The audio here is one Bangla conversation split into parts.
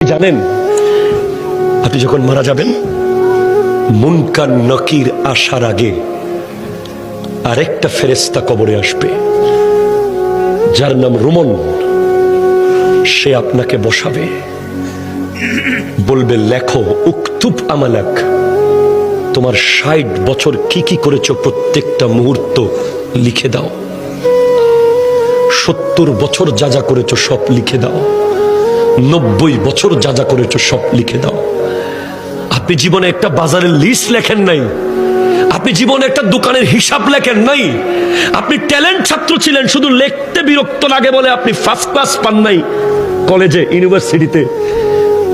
জানেন আপনি যখন মারা যাবেন মুনকার নকির আসার আগে আরেকটা ফেরেশতা কবরে আসবে যার নাম রুমন। সে আপনাকে বসাবে, বলবে লেখো উকতুব আমালাক, তোমার ৬০ বছর কি কি করেছো প্রত্যেকটা মুহূর্ত লিখে দাও। ৭০ বছর যা যা করেছো সব লিখে দাও। ৯০ বছর যা যা করেছো সব লিখে দাও। আপনি জীবনে একটা বাজারের লিস্ট লেখেন নাই, আপনি জীবনে একটা দোকানের হিসাব লেখেন নাই, আপনি ট্যালেন্ট ছাত্র ছিলেন, শুধু লিখতে বিরক্ত লাগে বলে আপনি ফার্স্ট ক্লাস পান নাই কলেজে ইউনিভার্সিটিতে।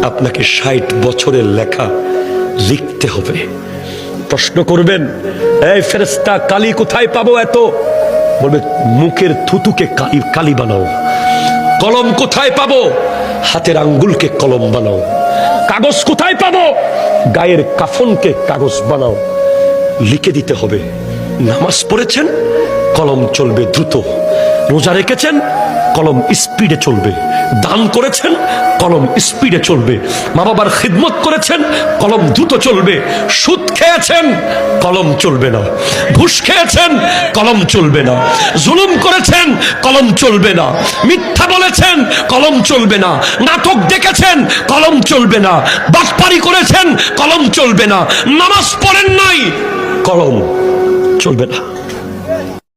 আপনাকে ৬০ বছরের লেখা লিখতে হবে। প্রশ্ন করবেন, এই ফেরেশতা কালি কোথায় পাবো এত? বলবে মুখের থুতুকে কালি বানাও। কলম কোথায় পাবো? হাতের আঙ্গুলকে কলম বানাও। কাগজ কোথায় পাবো? গায়ের কাফনকে কাগজ বানাও। লিখে দিতে হবে। নামাজ পড়েছেন, কলম চলবে দ্রুত। রোজা রেখেছেন, কলম স্পিডে চলবে। দান করেছেন, কলম স্পিডে চলবে। মা বাবার খিদমত করেছেন, কলম দ্রুত চলবে। সুদ খেয়েছেন, কলম চলবে না। ঘুষ খেয়েছেন, কলম চলবে না। জুলুম করেছেন, কলম চলবে না। মিথ্যা বলেছেন, কলম চলবে না। নাটক দেখেছেন, কলম চলবে না। বাটপারি করেছেন, কলম চলবে না। নামাজ পড়েন নাই, কলম চলবে না।